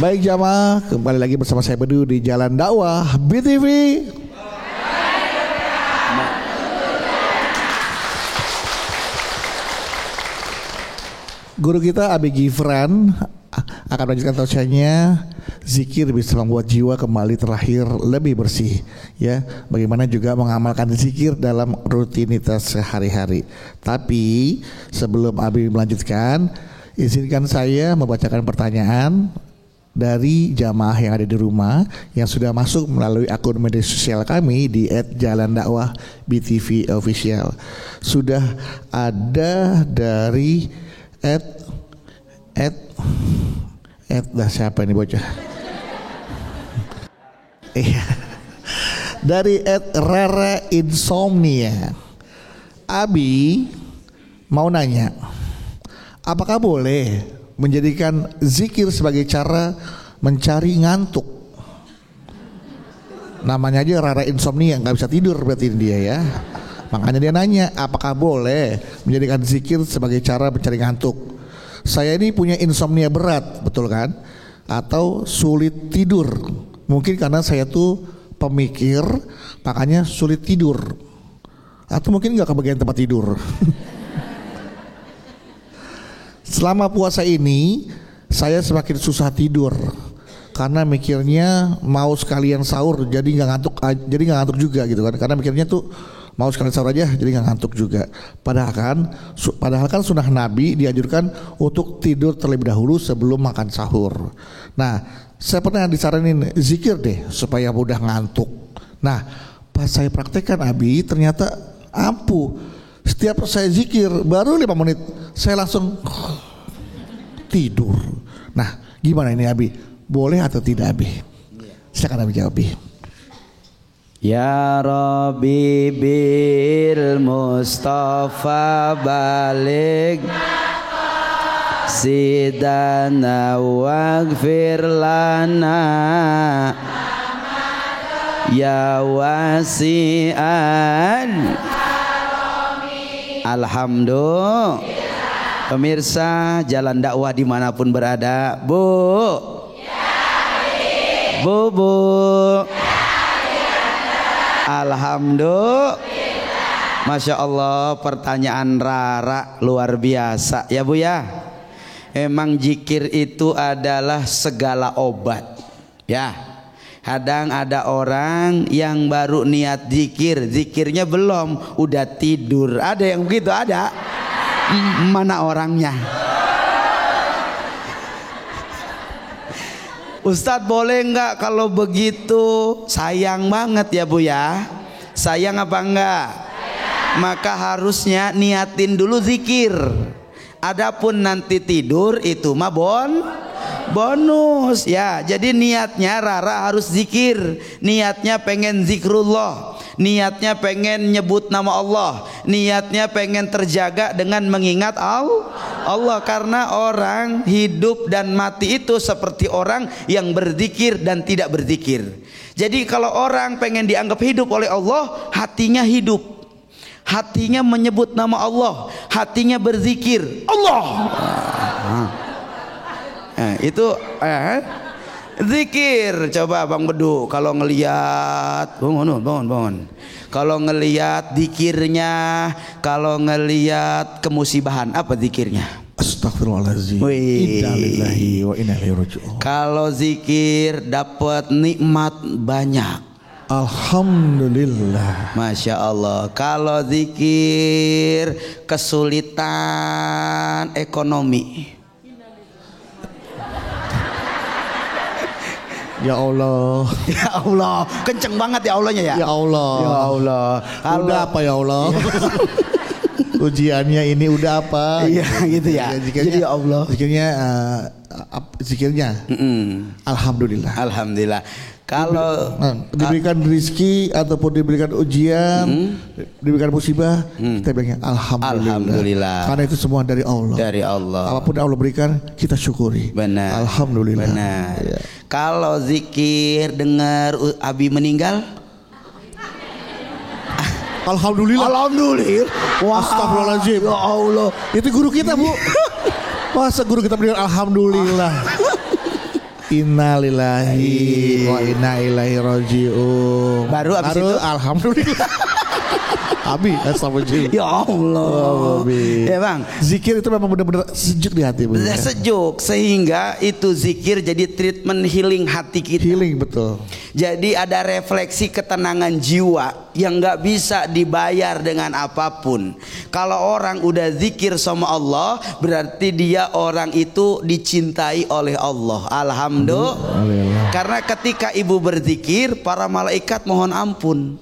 Baik jamaah, kembali lagi bersama saya Bedu di Jalan Dakwah BTV. Guru kita Abi Gifran akan melanjutkan tausiahnya, zikir bisa membuat jiwa kembali terlahir lebih bersih. Ya, bagaimana juga mengamalkan zikir dalam rutinitas sehari-hari. Tapi sebelum Abi melanjutkan, izinkan saya membacakan pertanyaan dari jamaah yang ada di rumah yang sudah masuk melalui akun media sosial kami di @jalandakwah_btv_official. Sudah ada dari siapa ini bocah? Dari @rara insomnia. Abi mau nanya, apakah boleh menjadikan zikir sebagai cara mencari ngantuk? Namanya aja Rara insomnia, nggak bisa tidur berarti dia ya. Makanya dia nanya, apakah boleh menjadikan zikir sebagai cara mencari ngantuk? Saya ini punya insomnia berat, betul kan? Atau sulit tidur. Mungkin karena saya tuh pemikir, makanya sulit tidur. Atau mungkin nggak kebagian tempat tidur. Selama puasa ini saya semakin susah tidur karena mikirnya mau sekalian sahur jadi nggak ngantuk juga gitu kan, karena mikirnya tuh mau sekalian sahur aja jadi nggak ngantuk juga. Padahal kan sunnah Nabi dianjurkan untuk tidur terlebih dahulu sebelum makan sahur. Nah, saya pernah disaranin zikir deh supaya mudah ngantuk. Nah, pas saya praktekkan Abi ternyata ampuh. Setiap saya zikir baru 5 menit saya langsung tidur. Nah, gimana ini Abi? Boleh atau tidak Abi? Silakan Abi jawab Abi. Ya Rabbi bil Mustafa balik sidana waghfir lana ya wasi'an. Alhamdulillah. Pemirsa Jalan Dakwah dimanapun berada, Bu, Alhamdulillah. Masya Allah, pertanyaan Rara luar biasa ya Bu ya. Emang zikir itu adalah segala obat ya. Kadang ada orang yang baru niat zikirnya belum, udah tidur. Ada yang begitu, ada. Mana orangnya? Ustadz boleh nggak kalau begitu? Sayang banget ya Bu ya. Sayang apa enggak? Maka harusnya niatin dulu zikir. Adapun nanti tidur itu mah bonus ya. Jadi niatnya Rara harus zikir, niatnya pengen zikrullah, niatnya pengen nyebut nama Allah, niatnya pengen terjaga dengan mengingat Allah. Karena orang hidup dan mati itu seperti orang yang berzikir dan tidak berzikir. Jadi kalau orang pengen dianggap hidup oleh Allah, hatinya hidup, hatinya menyebut nama Allah, hatinya berzikir Allah. Nah, itu zikir. Coba Bang Bedu kalau ngelihat bangun. Kalau ngelihat zikirnya, kalau ngelihat kemusibahan apa zikirnya? Astagfirullahaladzim. Innalillahi wa inna ilaihi raji'un. Kalau zikir dapat nikmat banyak. Alhamdulillah. Masya Allah. Kalau zikir kesulitan ekonomi. Ya Allah. Ya Allah, kenceng banget ya Allahnya ya. Ya Allah. Ya Allah. Udah apa ya Allah? Ujiannya ini udah apa? Iya gitu ya. Zikirnya, ya Allah. Zikirnya. Alhamdulillah. Kalau diberikan rezeki ataupun diberikan ujian, diberikan musibah, kita bilangnya alhamdulillah. Karena itu semua dari Allah. Dari Allah. Apapun Allah berikan, kita syukuri. Benar. Alhamdulillah. Benar. Ya. Kalau zikir dengar Abi meninggal, alhamdulillah. Astagfirullahaladzim. Ya Allah. Itu guru kita Bu. Masa guru kita meninggal alhamdulillah. Innalillahi wa inna ilaihi rajiun. Baru abis itu alhamdulillah. Abi, astagfirullah. Ya Allah. Ya bang, zikir itu memang benar-benar sejuk di hati. Benar sejuk, sehingga itu zikir jadi treatment healing hati kita. Healing, betul. Jadi ada refleksi ketenangan jiwa yang nggak bisa dibayar dengan apapun. Kalau orang udah zikir sama Allah, berarti dia orang itu dicintai oleh Allah. Alhamdulillah. Karena ketika ibu berzikir, para malaikat mohon ampun.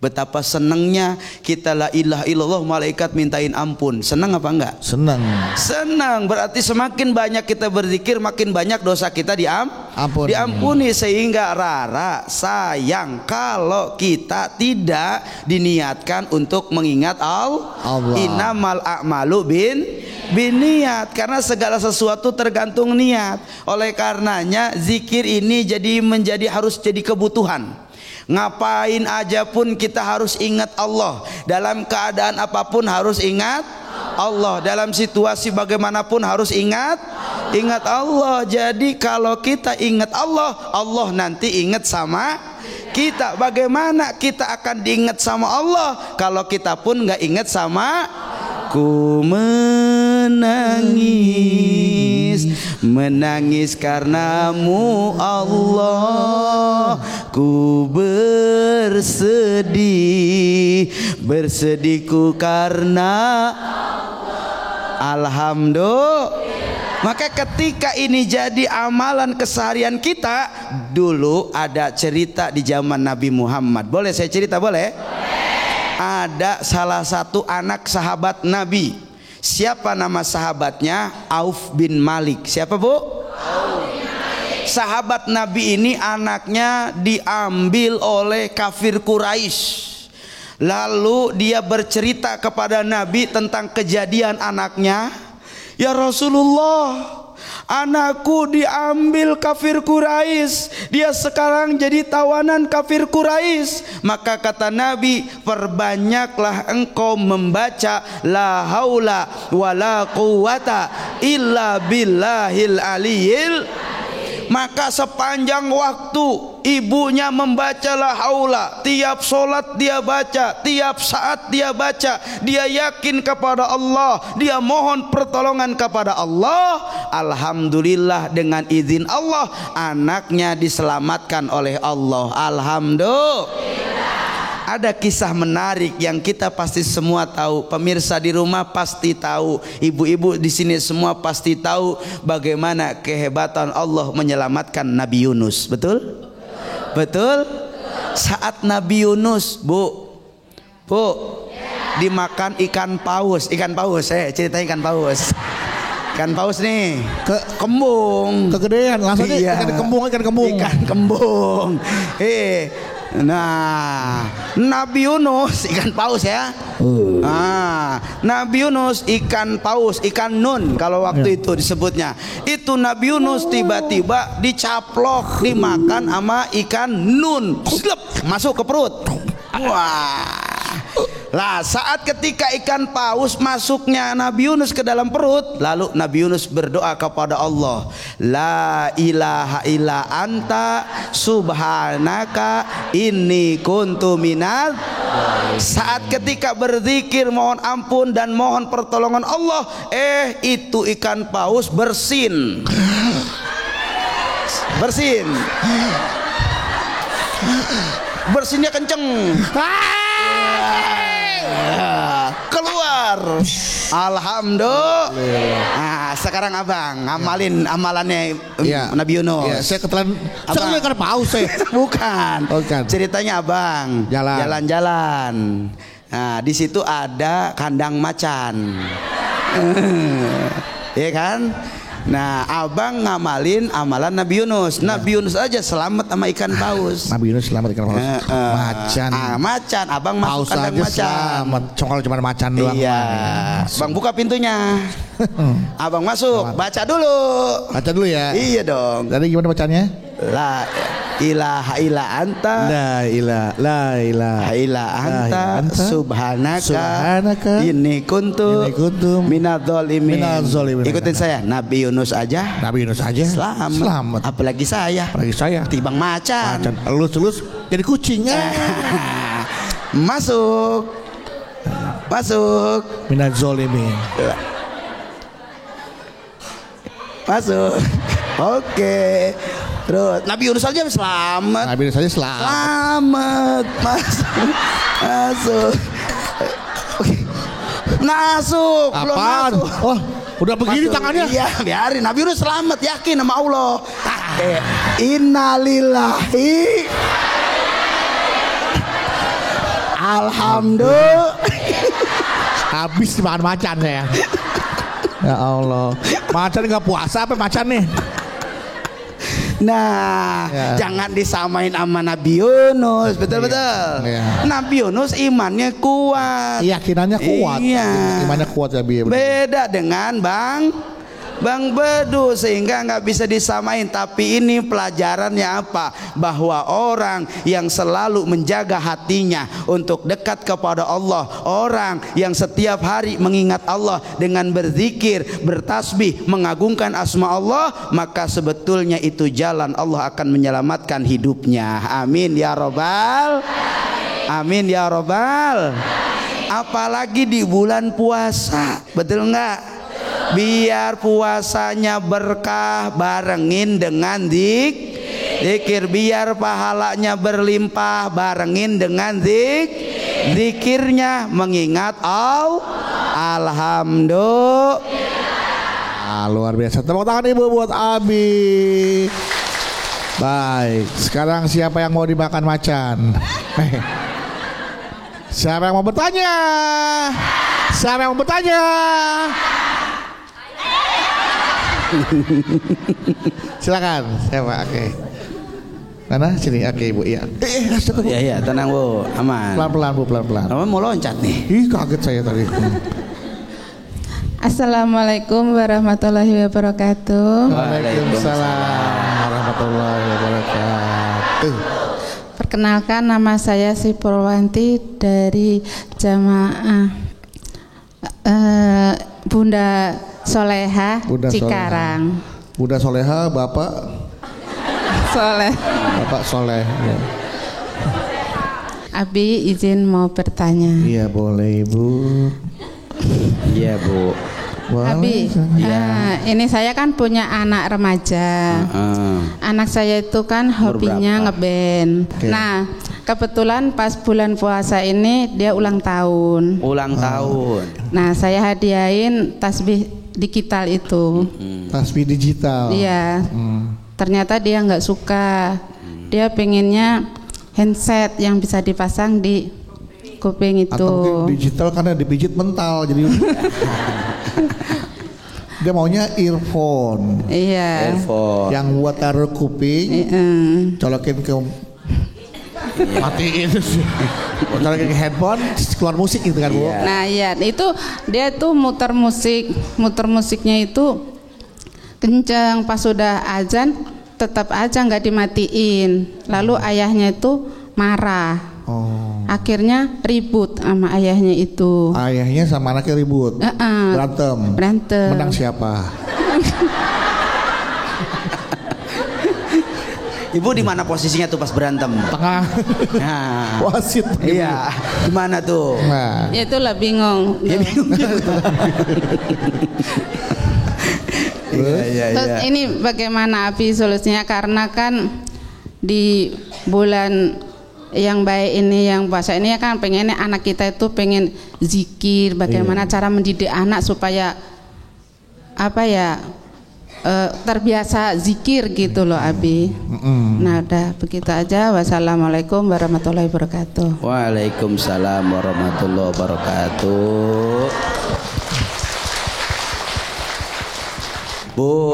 Betapa senangnya kita la ilaha illallah, malaikat mintain ampun. Senang apa enggak? Senang. Senang, berarti semakin banyak kita berzikir, makin banyak dosa kita diampuni. Sehingga Rara sayang kalau kita tidak diniatkan untuk mengingat Allah. Innamal a'malu biniat, karena segala sesuatu tergantung niat. Oleh karenanya zikir ini harus jadi kebutuhan. Ngapain aja pun kita harus ingat Allah. Dalam keadaan apapun harus ingat Allah. Dalam situasi bagaimanapun harus ingat Allah. Jadi kalau kita ingat Allah, Allah nanti ingat sama kita. Bagaimana kita akan diingat sama Allah kalau kita pun nggak ingat sama? Ku menangis karenamu Allah, ku bersedihku karena Alhamdulillah. Maka ketika ini jadi amalan keseharian kita, dulu ada cerita di zaman Nabi Muhammad. Boleh saya cerita, boleh? Ada salah satu anak sahabat Nabi. Siapa nama sahabatnya? Auf bin Malik. Siapa, Bu? Auf bin Malik. Sahabat Nabi ini anaknya diambil oleh kafir Quraisy. Lalu dia bercerita kepada Nabi tentang kejadian anaknya. Ya Rasulullah, anakku diambil kafir Quraisy, dia sekarang jadi tawanan kafir Quraisy. Maka kata Nabi, perbanyaklah engkau membaca la haula wala quwata illa billahil aliyil. Maka sepanjang waktu ibunya membaca la haula, tiap sholat dia baca, tiap saat dia baca, dia yakin kepada Allah, dia mohon pertolongan kepada Allah. Alhamdulillah, dengan izin Allah anaknya diselamatkan oleh Allah. Alhamdulillah. Ada kisah menarik yang kita pasti semua tahu. Pemirsa di rumah pasti tahu, ibu-ibu di sini semua pasti tahu bagaimana kehebatan Allah menyelamatkan Nabi Yunus. Betul? Betul? Saat Nabi Yunus, Bu, dimakan ikan paus. Cerita ikan paus. Ikan paus nih kembung kegedean langsung. Iya. Ikan kembung. Nah, Nabi Yunus ikan paus ya. Nabi Yunus ikan paus, ikan nun kalau waktu itu disebutnya. Itu Nabi Yunus tiba-tiba dicaplok dimakan sama ikan nun. Masuk ke perut. Wah. Lah, saat ketika ikan paus masuknya Nabi Yunus ke dalam perut, lalu Nabi Yunus berdoa kepada Allah, la ilaha illa anta subhanaka inni kuntu minadz. Saat ketika berzikir mohon ampun dan mohon pertolongan Allah, itu ikan paus bersin. Bersinnya kenceng. Keluar. Alhamdulillah. Nah, sekarang abang ngamalin amalannya Nabi Yunus. Iya, saya ketelan. Saya kan paus saya. Bukan. Bukan. Ceritanya abang jalan-jalan. Nah, di situ ada kandang macan. Iya kan? Nah, abang ngamalin amalan Nabi Yunus. Nabi Yunus aja selamat sama ikan paus. Nabi Yunus selamat ikan paus. Macan. Abang masuk kandang macan. Selamat. Congol cuma macan doang. Iya. Bang buka pintunya. Abang masuk. Baca dulu ya. Iya dong. Tadi gimana bacanya? La ilaha illa anta La ilaha illa anta subhanaka inni kuntu minadz-dzalimin. Ikutin saya, Nabi Yunus aja selamat. Apalagi saya tibang macan. Elus jadi kucing. Masuk minadz-dzalimin. Masuk. Oke. Terus Nabi Yunus aja selamat. Masuk. Apaan? Oh, udah begini tangannya. Iya, biarin. Nabi Yunus selamat, yakin sama Allah. Innalillahi. Alhamdulillah. Habis makan macan ya. Ya Allah. Macan nggak puasa apa macan nih? Nah, jangan disamain sama Nabi Yunus, betul-betul. Nabi Yunus imannya kuat, keyakinannya kuat. Imannya kuat ya, beda dengan Bang Bedu, sehingga nggak bisa disamain. Tapi ini pelajarannya apa? Bahwa orang yang selalu menjaga hatinya untuk dekat kepada Allah, orang yang setiap hari mengingat Allah dengan berzikir, bertasbih, mengagungkan asma Allah, maka sebetulnya itu jalan Allah akan menyelamatkan hidupnya. Amin ya robbal, amin ya robbal. Apalagi di bulan puasa, betul nggak? Biar puasanya berkah, barengin dengan zikir. Biar pahalanya berlimpah, barengin dengan zikirnya, mengingat alhamdulillah. Luar biasa. Tepuk tangan ibu buat Abi. Baik, sekarang siapa yang mau dimakan macan? Siapa yang mau bertanya? Silakan. Siapa? Oke. Mana? Sini. Oke, Ibu. Iya. Iya, tenang, Bu. Aman. Pelan-pelan, Bu, pelan-pelan. Mau loncat nih. Kaget saya tadi. Assalamualaikum warahmatullahi wabarakatuh. Waalaikumsalam warahmatullahi wabarakatuh. Perkenalkan, nama saya Sri Purwanti dari jamaah Bunda Soleha Cikarang. Bunda Soleha, Bapak Soleh. Ya. Abi izin mau bertanya. Iya boleh Ibu. Iya Bu. Abi, ini saya kan punya anak remaja. Anak saya itu kan hobinya ngeband. Nah, kebetulan pas bulan puasa ini dia ulang tahun. Nah, saya hadiahin tasbih digital itu. Tasbih digital. Iya. Ternyata dia nggak suka. Dia pengennya handset yang bisa dipasang di kuping itu. Atau digital karena dipijit mental jadi. Dia maunya earphone. Iya. Yang buat taruh kuping, colokin ke matiin colokin ke handphone, keluar musik gitu kan Bu. Nah iya, itu dia tuh muter musiknya itu kenceng. Pas sudah azan tetap aja nggak dimatiin. Lalu ayahnya itu marah. Akhirnya ribut sama ayahnya itu. Ayahnya sama anaknya ribut. Berantem. Menang siapa? Ibu di mana posisinya tuh pas berantem? Tengah. Nah, wasit. Iya. Di mana tuh? Nah. Ya itulah bingung. Terus ini bagaimana Abi solusinya? Karena kan di bulan yang baik ini, yang puasa ini kan pengennya anak kita itu pengen zikir. Bagaimana cara mendidik anak supaya terbiasa zikir gitu loh Abi. Nah udah begitu aja. Wassalamualaikum warahmatullahi wabarakatuh. Waalaikumsalam warahmatullahi wabarakatuh. Bu.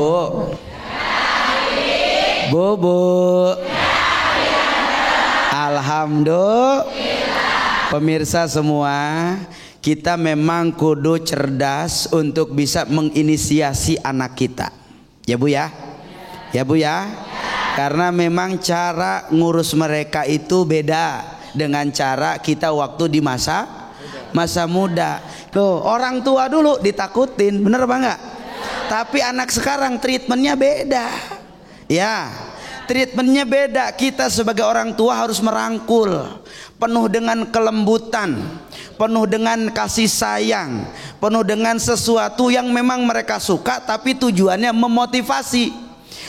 Alhamdulillah. Pemirsa semua, kita memang kudu cerdas untuk bisa menginisiasi anak kita. Ya Bu ya? Ya Bu ya? Karena memang cara ngurus mereka itu beda dengan cara kita waktu di masa muda. Tuh, orang tua dulu ditakutin, bener apa enggak? Tapi anak sekarang treatmentnya beda. Ya, treatmentnya beda. Kita sebagai orang tua harus merangkul, penuh dengan kelembutan, penuh dengan kasih sayang, penuh dengan sesuatu yang memang mereka suka, tapi tujuannya memotivasi.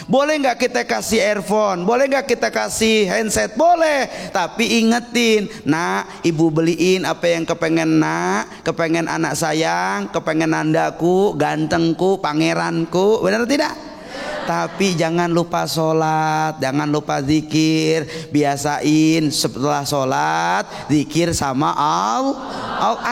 Boleh nggak kita kasih earphone, boleh nggak kita kasih handset, boleh, tapi ingetin, nak, ibu beliin apa yang kepengen nak, kepengen anak sayang, kepengen nandaku, gantengku, pangeranku, benar tidak? Tapi jangan lupa sholat, jangan lupa zikir. Biasain setelah sholat zikir sama Allah.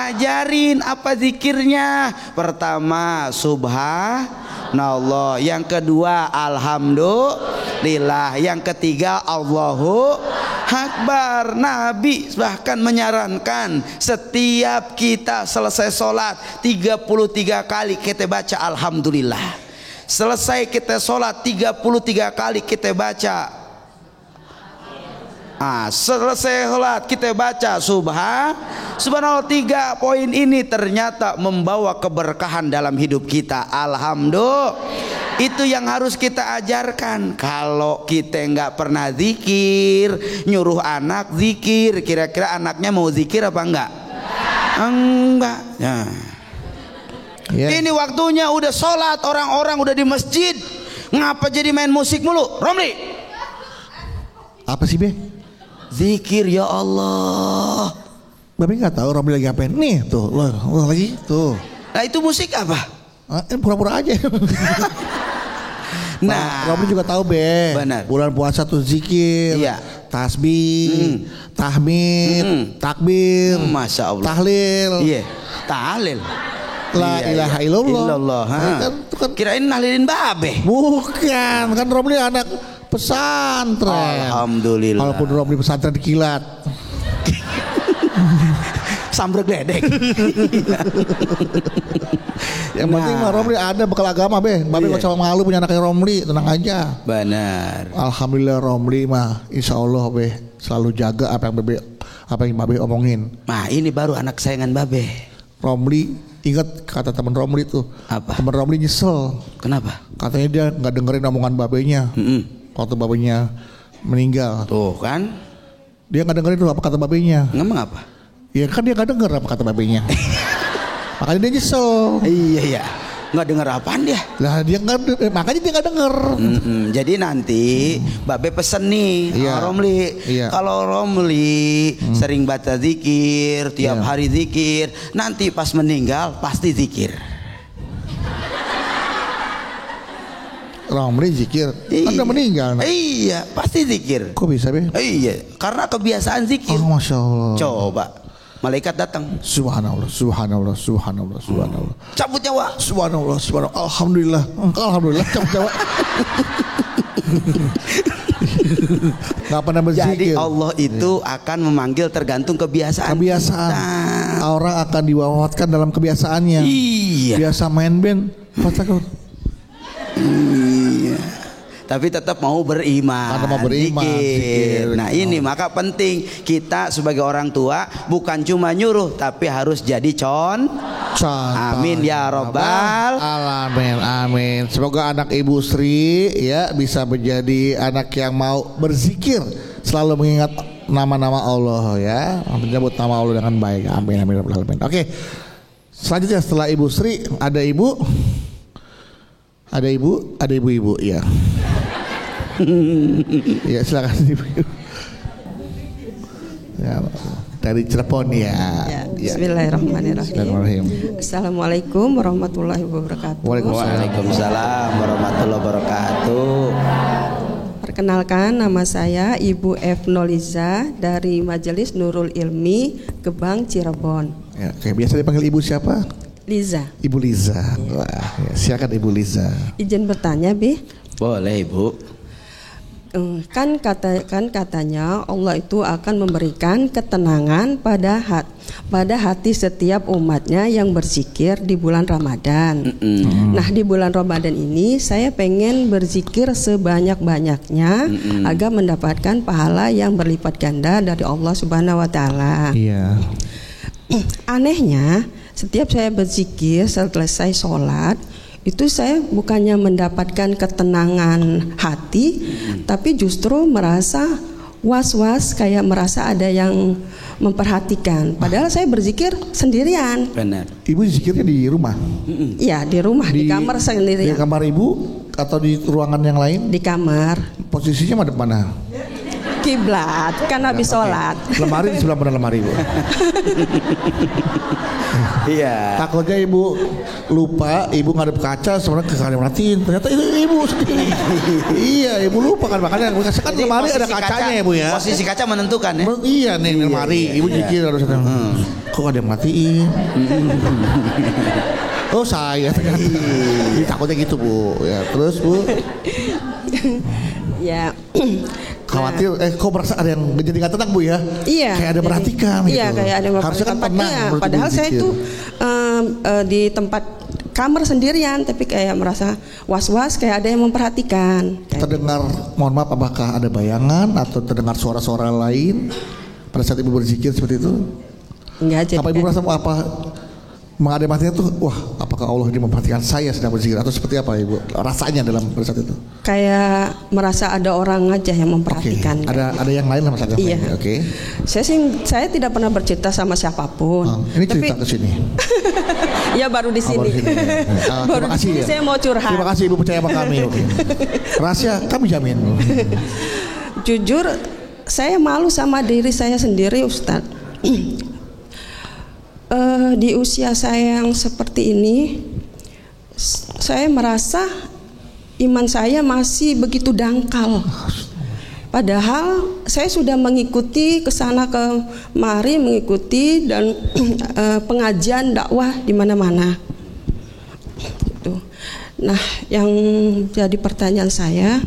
Ajarin apa zikirnya. Pertama subhanallah, yang kedua alhamdulillah, yang ketiga Allahu Akbar. Nabi bahkan menyarankan setiap kita selesai sholat 33 kali kita baca alhamdulillah. Selesai kita sholat 33 kali kita baca, selesai sholat kita baca subhanallah. 3 poin ini ternyata membawa keberkahan dalam hidup kita. Alhamdulillah, itu yang harus kita ajarkan. Kalau kita nggak pernah zikir, nyuruh anak zikir, kira-kira anaknya mau zikir apa enggak? Enggak. Yeah. Ini waktunya udah sholat, orang-orang udah di masjid, ngapa jadi main musik mulu? Romli, apa sih Be? Zikir ya Allah. Babe nggak tahu Romli lagi ngapain? Nih tuh, lo lagi tuh. Nah itu musik apa? Pura-pura aja. Nah, Romli juga tahu Be. Benar. Bulan puasa tuh zikir, iya, tasbih, tahmid, takbir, Masya Allah, tahlil. Iya, tahlil. La ilaha illallah. Kan kirain nahlilin babe. Bukan, kan Romli anak pesantren. Alhamdulillah. Walaupun Romli pesantren dikilat. Sambrek gledek. Yang penting mah Romli ada bekal agama Be. Babe nggak usah malu punya anak kayak Romli, tenang aja. Benar. Alhamdulillah Romli mah insya Allah Be selalu jaga apa yang Babe omongin. Nah ini baru anak sayangan Babe. Romli, ingat kata teman Romli tuh. Apa? Teman Romli nyesel. Kenapa? Katanya dia nggak dengerin omongan babenya. Waktu babenya meninggal. Tuh kan? Dia nggak dengerin tuh apa kata babenya. Ngomong apa? Ya kan dia nggak denger apa kata babenya. Makanya dia nyesel. Iya. Nggak denger apaan dia? Lah dia nggak, makanya dia nggak denger. Jadi nanti Babe pesen nih sama Romli. Kalau Romli sering baca zikir, tiap hari zikir, nanti pas meninggal pasti zikir. Romli zikir, kan udah meninggal. Iya, pasti zikir. Kok bisa Be? Iya, karena kebiasaan zikir. Oh Masya Allah. Coba. Malaikat datang. Subhanallah, subhanallah, subhanallah, subhanallah. Cabut nyawa. Subhanallah, subhanallah. Alhamdulillah. Alhamdulillah cabut nyawa. Gak pernah berzikir. Jadi Allah itu akan memanggil tergantung kebiasaan. Orang akan diwafatkan dalam kebiasaannya. Iya. Biasa main band, pasakut. Iya. Tapi tetap mau beriman. Zikir. Nah ini maka penting kita sebagai orang tua bukan cuma nyuruh tapi harus jadi contoh. Amin ya robbal alamin. Amin. Semoga anak Ibu Sri ya bisa menjadi anak yang mau berzikir, selalu mengingat nama-nama Allah ya, menyebut nama Allah dengan baik. Amin amin rabbal alamin. Oke. Selanjutnya setelah Ibu Sri ada ibu ya. Ya silakan ibu. Ya, dari Cirebon ya. Bismillahirrahmanirrahim. Assalamualaikum warahmatullahi wabarakatuh. Waalaikumsalam warahmatullahi wabarakatuh. Perkenalkan, nama saya Ibu F. Noliza dari Majelis Nurul Ilmi, Gebang, Cirebon. Ya, oke, biasa dipanggil ibu siapa? Liza. Ibu Liza. Wah, ya, silakan Ibu Liza. Izin bertanya, Bi? Boleh, Ibu. Kan katanya Allah itu akan memberikan ketenangan pada hati setiap umatnya yang berzikir di bulan Ramadan. Nah, di bulan Ramadan ini saya pengen berzikir sebanyak-banyaknya agar mendapatkan pahala yang berlipat ganda dari Allah Subhanahu wa taala. Iya. Anehnya, setiap saya berzikir selesai sholat, itu saya bukannya mendapatkan ketenangan hati, tapi justru merasa was-was, kayak merasa ada yang memperhatikan. Padahal saya berzikir sendirian. Benar. Ibu zikirnya di rumah? Iya, di rumah, di kamar sendirian. Di kamar ibu atau di ruangan yang lain? Di kamar. Posisinya madep mana? Kiblat, kan habis sholat. Lemari di sebelah mana lemari ibu? Iya. Takutnya ibu lupa, ibu ngadep kaca sebenarnya kekalian matiin. Ternyata itu ibu sendiri. Iya, ibu lupa kan, makanya kan lemari ada kacanya ya bu ya. Posisi kaca menentukan ya. Iya nih lemari, ibu zikir harus ada. Kok ada yang matiin? Oh saya ternyata. Takutnya gitu bu. Ya terus bu. Ya. Khawatir, kok merasa ada yang jadi nggak tenang bu ya? Iya. Kayak ada perhatikan gitu. Iya, kayak ada yang harusnya kan tenang. Iya, padahal saya itu di tempat kamar sendirian, tapi kayak merasa was-was, kayak ada yang memperhatikan. Terdengar, mohon maaf, apakah ada bayangan atau terdengar suara-suara lain pada saat ibu berzikir seperti itu? Enggak aja. Apa ibu merasa apa? Mengadai matinya tuh, wah, apakah Allah ini memperhatikan saya sedang berzikir atau seperti apa ibu rasanya dalam pada saat itu? Kayak merasa ada orang aja yang memperhatikan. Ada yang lain lah masalahnya. Iya. Oke. Saya tidak pernah bercerita sama siapapun. Ini cerita ke sini. Ya baru di sini. Terima kasih ya. Saya mau curhat. Terima kasih ibu percaya sama kami. Oke. Rahasia kami jamin. Jujur, saya malu sama diri saya sendiri, Ustadz. Di usia saya yang seperti ini, saya merasa iman saya masih begitu dangkal. Padahal saya sudah mengikuti kesana kemari, mengikuti dan pengajian dakwah di mana-mana. Nah, yang jadi pertanyaan saya,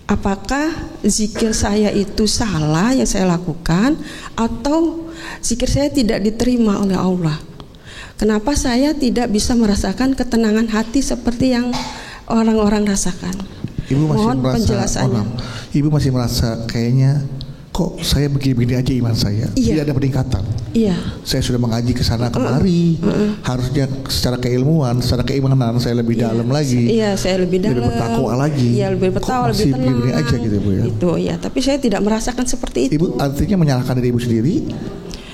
apakah zikir saya itu salah yang saya lakukan atau zikir saya tidak diterima oleh Allah? Kenapa saya tidak bisa merasakan ketenangan hati seperti yang orang-orang rasakan? Ibu masih Mohon merasa, penjelasannya. Ibu masih merasa kayaknya kok saya begini-begini aja iman saya, Iya. tidak ada peningkatan. Iya. Saya sudah mengaji ke sana kemari, harusnya secara keilmuan, secara keimanan saya lebih dalam lagi. Iya, saya lebih dalam. Lebih bertakwa lagi. Iya, lebih bertakwa, lebih tenang. begini aja gitu Bu ya. Itu ya, tapi saya tidak merasakan seperti itu. Ibu artinya menyalahkan diri ibu sendiri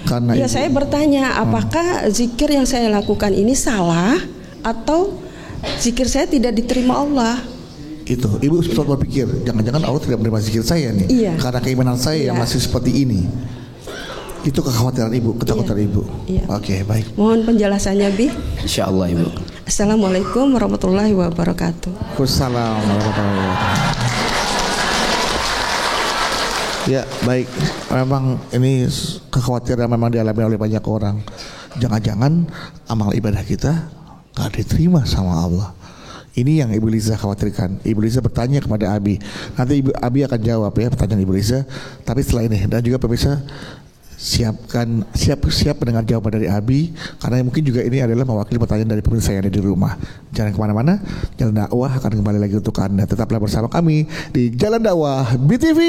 karena Ya, ibu, saya bertanya, apakah zikir yang saya lakukan ini salah atau zikir saya tidak diterima Allah? itu ibu sempat berpikir jangan-jangan Allah tidak menerima zikir saya nih, Iya. karena keimanan saya yang Iya. masih seperti ini. Itu kekhawatiran ibu, ketakutan ibu. Iya. Oke, baik. Mohon penjelasannya, Bi. Insyaallah Ibu. Assalamualaikum warahmatullahi wabarakatuh. Waalaikumsalam warahmatullahi wabarakatuh. Ya, baik. Memang ini kekhawatiran memang dialami oleh banyak orang. Jangan-jangan amal ibadah kita gak diterima sama Allah. Ini yang Ibu Liza khawatirkan. Ibu Liza bertanya kepada Abi. Nanti Abi akan jawab ya pertanyaan Ibu Liza. Tapi setelah ini dan juga pemirsa siap mendengar jawaban dari Abi, karena mungkin juga ini adalah mewakili pertanyaan dari pemirsa yang ada di rumah. Jangan kemana-mana, Jalan Dakwah akan kembali lagi untuk Anda. Tetaplah bersama kami di Jalan Dakwah BTV.